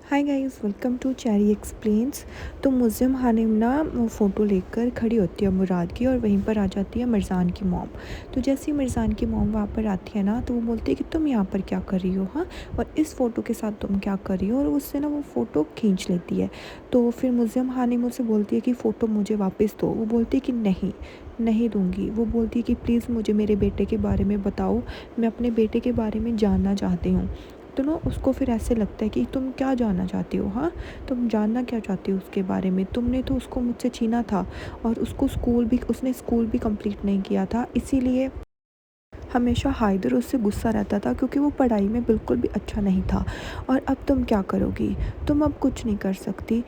Hi guys, welcome to cherry explains. तो मुज़िम हानिम ना वो फ़ोटो लेकर खड़ी होती है मुराद की, और वहीं पर आ जाती है मिर्ज़ान की मॉम। तो जैसे ही मिर्ज़ान की मॉम वहाँ पर आती है ना, तो वो बोलती है कि तुम यहाँ पर क्या कर रही हो, हाँ, और इस फ़ोटो के साथ तुम क्या कर रही हो, और उससे ना वो फ़ोटो खींच लेती है। तो फिर मुज़िम हानिम उसे बोलती है कि फ़ोटो मुझे वापस दो। वो बोलती है कि नहीं, नहीं दूंगी। वो बोलती है कि प्लीज़ मुझे मेरे बेटे के बारे में बताओ, मैं अपने बेटे के बारे में जानना चाहती हूँ। तो ना उसको फिर ऐसे लगता है कि तुम क्या जानना चाहती हो, हाँ, तुम जानना क्या चाहती हो उसके बारे में, तुमने तो उसको मुझसे छीना था, और उसने स्कूल भी कंप्लीट नहीं किया था, इसीलिए हमेशा हाइदर उससे गुस्सा रहता था, क्योंकि वो पढ़ाई में बिल्कुल भी अच्छा नहीं था। और अब तुम क्या करोगी? तुम अब कुछ नहीं कर सकती।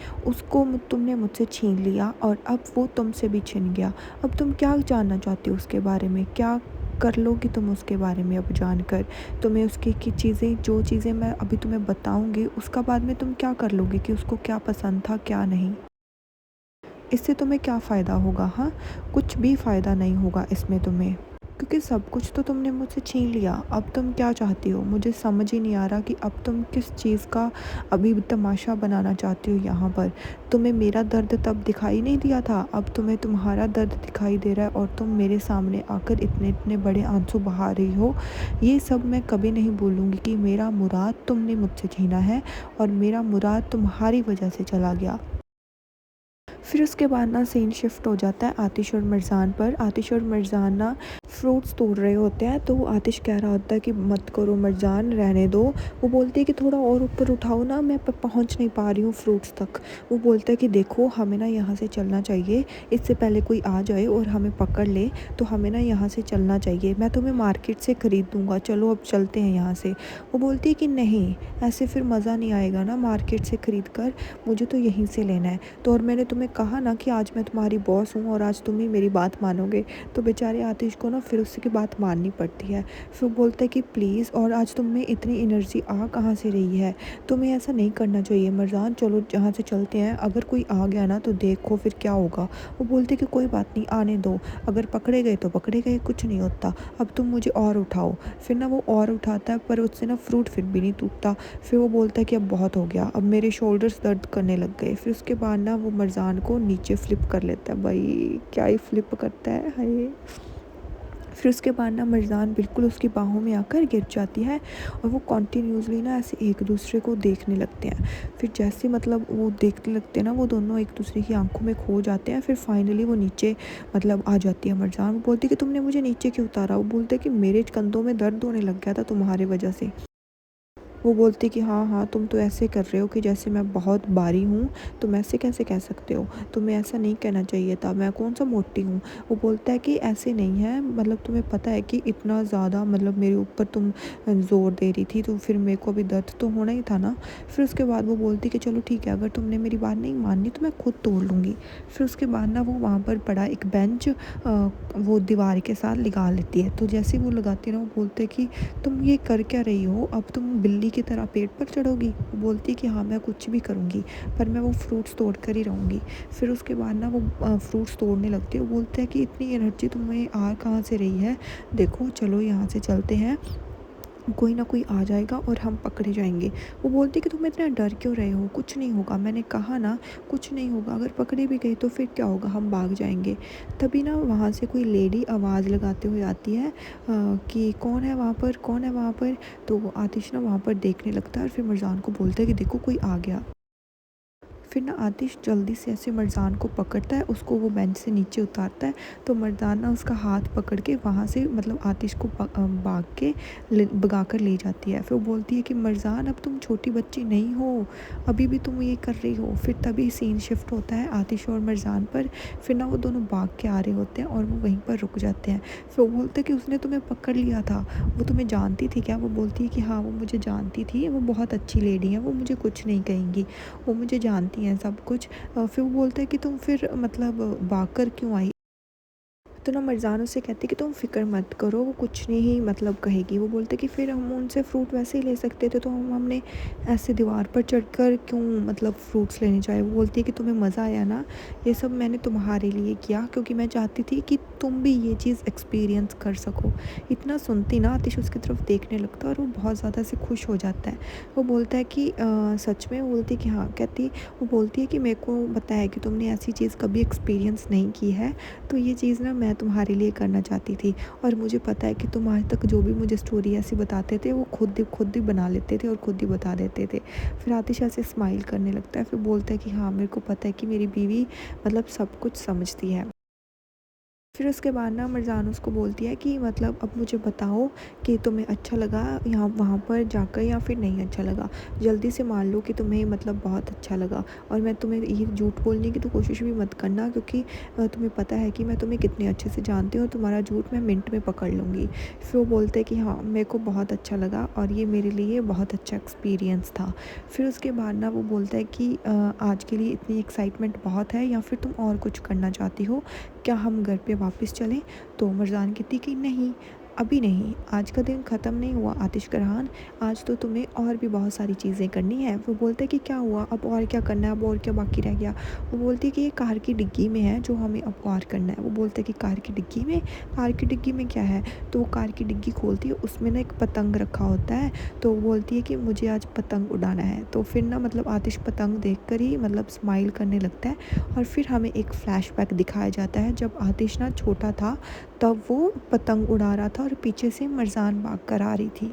तुमने मुझसे छीन लिया, और अब वो तुमसे भी छिन गया। अब तुम क्या जानना चाहती हो उसके बारे में? क्या कर लोगी तुम उसके बारे में अब जानकर? तुम्हें उसकी की चीज़ें जो चीज़ें मैं अभी तुम्हें बताऊंगी, उसका बाद में तुम क्या कर लोगी कि उसको क्या पसंद था क्या नहीं? इससे तुम्हें क्या फ़ायदा होगा, हाँ? कुछ भी फ़ायदा नहीं होगा इसमें तुम्हें, क्योंकि सब कुछ तो तुमने मुझसे छीन लिया। अब तुम क्या चाहती हो? मुझे समझ ही नहीं आ रहा कि अब तुम किस चीज़ का अभी तमाशा बनाना चाहती हो यहाँ पर। तुम्हें मेरा दर्द तब दिखाई नहीं दिया था, अब तुम्हें तुम्हारा दर्द दिखाई दे रहा है, और तुम मेरे सामने आकर इतने इतने बड़े आंसू बहा रही हो। ये सब मैं कभी नहीं बोलूँगी कि मेरा मुराद तुमने मुझसे छीना है, और मेरा मुराद तुम्हारी वजह से चला गया। फिर उसके बाद ना सीन शिफ्ट हो जाता है आतिश और मिर्ज़ान पर। आतिश और मिर्ज़ान ना फ्रूट्स तोड़ रहे होते हैं, तो आतिश कह रहा होता है कि मत करो मिर्ज़ान, रहने दो। वो बोलती है कि थोड़ा और ऊपर उठाओ ना, मैं पहुंच नहीं पा रही हूँ फ्रूट्स तक। वो बोलता है कि देखो, हमें ना यहाँ से चलना चाहिए, इससे पहले कोई आ जाए और हमें पकड़ ले। तो हमें ना यहाँ से चलना चाहिए, मैं तुम्हें मार्केट से ख़रीद दूँगा, चलो अब चलते हैं यहाँ से। वो बोलती है कि नहीं, ऐसे फिर मज़ा नहीं आएगा ना मार्केट से ख़रीद कर, मुझे तो यहीं से लेना है। तो और मैंने तुम्हें कहा ना कि आज मैं तुम्हारी बॉस हूँ, और आज तुम ही मेरी बात मानोगे। तो बेचारे आतिश को ना फिर उसकी बात माननी पड़ती है। फिर वो बोलता है कि प्लीज़, और आज तुम में इतनी एनर्जी आ कहाँ से रही है? तुम्हें ऐसा नहीं करना चाहिए मिर्ज़ान, चलो जहाँ से चलते हैं, अगर कोई आ गया ना तो देखो फिर क्या होगा। वो बोलते कि कोई बात नहीं, आने दो, अगर पकड़े गए तो पकड़े गए, कुछ नहीं होता, अब तुम मुझे और उठाओ। फिर ना वो और उठाता है, पर उससे ना फ्रूट फिर भी नहीं टूटता। फिर वो बोलता है कि अब बहुत हो गया, अब मेरे शोल्डर्स दर्द करने लग गए। फिर उसके बाद ना वो मिर्ज़ान को नीचे फ्लिप कर लेता है। भाई क्या ही फ्लिप करता है, हाय। फिर उसके बाद ना मिर्ज़ान बिल्कुल उसकी बाहों में आकर गिर जाती है, और वो कॉन्टीन्यूसली ना ऐसे एक दूसरे को देखने लगते हैं। फिर जैसे मतलब वो देखने लगते हैं ना, वो दोनों एक दूसरे की आंखों में खो जाते हैं। फिर फाइनली वो नीचे मतलब आ जाती है मिर्ज़ान। वो बोलती है कि तुमने मुझे नीचे क्यों उतारा? वो बोलते हैं कि मेरे कंधों में दर्द होने लग गया था तुम्हारी वजह से। वो बोलती कि हाँ हाँ, तुम तो ऐसे कर रहे हो कि जैसे मैं बहुत भारी हूँ, तुम ऐसे कैसे कह सकते हो? तुम्हें ऐसा नहीं कहना चाहिए था, मैं कौन सा मोटी हूँ? वो बोलता है कि ऐसे नहीं है, मतलब तुम्हें पता है कि इतना ज़्यादा मतलब मेरे ऊपर तुम ज़ोर दे रही थी, तो फिर मेरे को भी दर्द तो होना ही था ना। फिर उसके बाद वो बोलती कि चलो ठीक है, अगर तुमने मेरी बात नहीं मानी तो मैं खुद तोड़ लूँगी। फिर उसके बाद ना वो वहाँ पर पड़ा एक बेंच वो दीवार के साथ लगा लेती है। तो जैसे ही वो लगाती है ना, वो बोलते कि तुम ये कर क्या रही हो? अब तुम बिल्ली की तरह पेड़ पर चढ़ोगी? वो बोलती है कि हाँ, मैं कुछ भी करूँगी, पर मैं वो फ्रूट्स तोड़ कर ही रहूँगी। फिर उसके बाद ना वो फ्रूट्स तोड़ने लगती है। वो बोलते हैं कि इतनी एनर्जी तुम्हें आ कहाँ से रही है? देखो, चलो यहाँ से चलते हैं, कोई ना कोई आ जाएगा और हम पकड़े जाएंगे। वो बोलती कि तुम इतना डर क्यों रहे हो? कुछ नहीं होगा, मैंने कहा ना, कुछ नहीं होगा। अगर पकड़े भी गए तो फिर क्या होगा, हम भाग जाएंगे। तभी ना वहाँ से कोई लेडी आवाज़ लगाते हुए आती है कि कौन है वहाँ पर, कौन है वहाँ पर? तो वो आतिश ना वहाँ पर देखने लगता है, और फिर मिर्ज़ान को बोलता है कि देखो, कोई आ गया। फिर ना आतिश जल्दी से ऐसे मर्जान को पकड़ता है, उसको वो बेंच से नीचे उतारता है। तो मर्जान ना उसका हाथ पकड़ के वहाँ से मतलब आतिश को भाग के भगा कर ले जाती है। फिर वो बोलती है कि मर्जान, अब तुम छोटी बच्ची नहीं हो, अभी भी तुम ये कर रही हो। फिर तभी सीन शिफ्ट होता है आतिश और मर्जान पर। फिर ना वो दोनों भाग के आ रहे होते हैं, और वो वहीं पर रुक जाते हैं। फिर वो बोलते हैं कि उसने तुम्हें पकड़ लिया था, वो तुम्हें जानती थी क्या? वो बोलती है कि हाँ, वो मुझे जानती थी, वो बहुत अच्छी लेडी है, वो मुझे कुछ नहीं कहेंगी, वो मुझे जानती हैं सब कुछ। फिर वो बोलता है कि तुम फिर मतलब भाग कर क्यों आई? तो ना मरजान उससे कहती है कि तुम फ़िक्र मत करो, वो कुछ नहीं मतलब कहेगी। वो बोलते कि फिर हम उनसे फ्रूट वैसे ही ले सकते थे, तो हमने ऐसे दीवार पर चढ़कर क्यों मतलब फ्रूट्स लेने जाए। वो बोलती है कि तुम्हें मज़ा आया ना, ये सब मैंने तुम्हारे लिए किया क्योंकि मैं चाहती थी कि तुम भी ये चीज़ एक्सपीरियंस कर सको। इतना सुनती ना आतिश उसकी तरफ देखने लगता है और वो बहुत ज़्यादा से खुश हो जाता है। वो बोलता है कि सच में? वो बोलती है कि हाँ। कहती वो बोलती है कि मेरे को पता है कि तुमने ऐसी चीज़ कभी एक्सपीरियंस नहीं की है, तो ये चीज़ ना मैं तुम्हारे लिए करना चाहती थी। और मुझे पता है कि तुम आज तक जो भी मुझे स्टोरी ऐसी बताते थे वो खुद ही बना लेते थे और खुद ही बता देते थे। फिर आतिश ऐसे स्माइल करने लगता है, फिर बोलता है कि हाँ, मेरे को पता है कि मेरी बीवी मतलब सब कुछ समझती है। फिर उसके बाद ना मरजान उसको बोलती है कि मतलब अब मुझे बताओ कि तुम्हें अच्छा लगा यहाँ वहाँ पर जाकर या फिर नहीं अच्छा लगा। जल्दी से मान लो कि तुम्हें मतलब बहुत अच्छा लगा, और मैं तुम्हें ये झूठ बोलने की तो कोशिश भी मत करना, क्योंकि तुम्हें पता है कि मैं तुम्हें कितने अच्छे से जानती हूँ और तुम्हारा झूठ मैं मिनट में पकड़ लूँगी। फिर वो बोलते हैं कि हाँ, मेरे को बहुत अच्छा लगा और ये मेरे लिए बहुत अच्छा एक्सपीरियंस था। फिर उसके बाद ना वो बोलता है कि आज के लिए इतनी एक्साइटमेंट बहुत है या फिर तुम और कुछ करना चाहती हो? क्या हम घर पे वापस चलें? तो मरजान कहती कि नहीं, अभी नहीं, आज का दिन ख़त्म नहीं हुआ आतिश फ़रहान, आज तो तुम्हें और भी बहुत सारी चीज़ें करनी है। वो बोलता है कि क्या हुआ, अब और क्या करना है, अब और क्या बाकी रह गया? वो बोलती है कि ये कार की डिग्गी में है जो हमें अब और करना है। वो बोलता है कि कार की डिग्गी में? कार की डिग्गी में क्या है? तो वो कार की डिग्गी खोलती है, उसमें ना एक पतंग रखा होता है। तो वो बोलती है कि मुझे आज पतंग उड़ाना है। तो फिर ना मतलब आतिश पतंग देख कर ही मतलब स्माइल करने लगता है। और फिर हमें एक फ्लैशबैक दिखाया जाता है जब आतिश ना छोटा था, तब वो पतंग उड़ा रहा था और पीछे से मरजान भाग कर आ रही थी।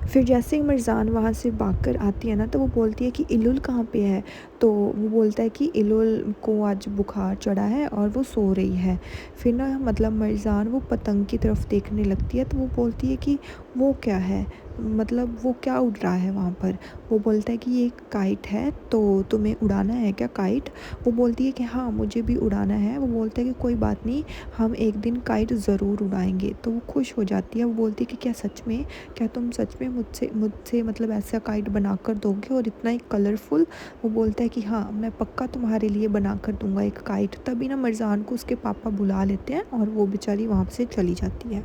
फिर जैसे ही मरजान वहाँ से भाग कर आती है ना, तो वो बोलती है कि इलुल कहाँ पे है? तो वो बोलता है कि इलुल को आज बुखार चढ़ा है और वो सो रही है। फिर ना मतलब मरजान वो पतंग की तरफ देखने लगती है, तो वो बोलती है कि वो क्या है? मतलब वो क्या उड़ रहा है वहाँ पर? वो बोलता है कि ये एक काइट है, तो तुम्हें उड़ाना है क्या काइट? वो बोलती है कि हाँ, मुझे भी उड़ाना है। वो बोलता है कि कोई बात नहीं, हम एक दिन काइट ज़रूर उड़ाएँगे। तो वो खुश हो जाती है। वो बोलती है कि क्या सच में? क्या तुम सच में मुझसे मुझसे मतलब ऐसा काइट बना कर दोगे और इतना ही कलरफुल? वो बोलता है कि हाँ, मैं पक्का तुम्हारे लिए बना कर दूँगा एक काइट। तभी ना मरजान को उसके पापा बुला लेते हैं और वो बेचारी वहाँ से चली जाती है।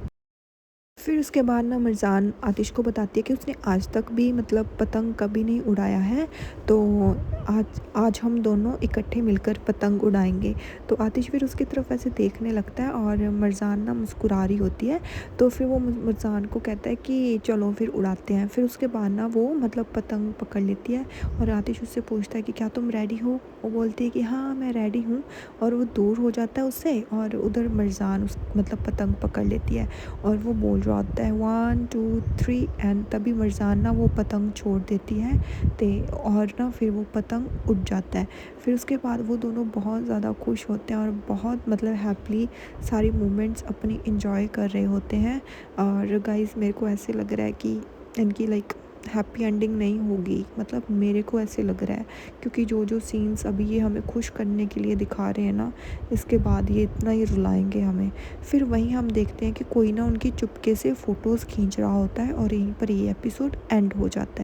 फिर उसके बाद ना मरजान आतिश को बताती है कि उसने आज तक भी मतलब पतंग कभी नहीं उड़ाया है, तो आज आज हम दोनों इकट्ठे मिलकर पतंग उड़ाएंगे। तो आतिश फिर उसकी तरफ ऐसे देखने लगता है और मरजान ना मुस्कुरा रही होती है। तो फिर वो मरजान को कहता है कि चलो फिर उड़ाते हैं। फिर उसके बाद ना वो मतलब पतंग पकड़ लेती है और आतिश उससे पूछता है कि क्या तुम रेडी हो? वो बोलती है कि हाँ, मैं रेडी हूँ। और वो दूर हो जाता है उससे और उधर मरजान उस मतलब पतंग पकड़ लेती है और वो बोल रहा होता है 1 2 3 एंड तभी मरजान ना वो पतंग छोड़ देती है ते और ना फिर वो पतंग उड़ जाता है। फिर उसके बाद वो दोनों बहुत ज़्यादा खुश होते हैं और बहुत मतलब हैप्पीली सारी मोमेंट्स अपनी इंजॉय कर रहे होते हैं। और गाइस मेरे को ऐसे लग रहा है कि इनकी लाइक हैप्पी एंडिंग नहीं होगी, मतलब मेरे को ऐसे लग रहा है, क्योंकि जो जो सीन्स अभी ये हमें खुश करने के लिए दिखा रहे हैं ना, इसके बाद ये इतना ही रुलाएंगे हमें। फिर वहीं हम देखते हैं कि कोई ना उनकी चुपके से फ़ोटोज़ खींच रहा होता है और यहीं पर ये एपिसोड एंड हो जाता है।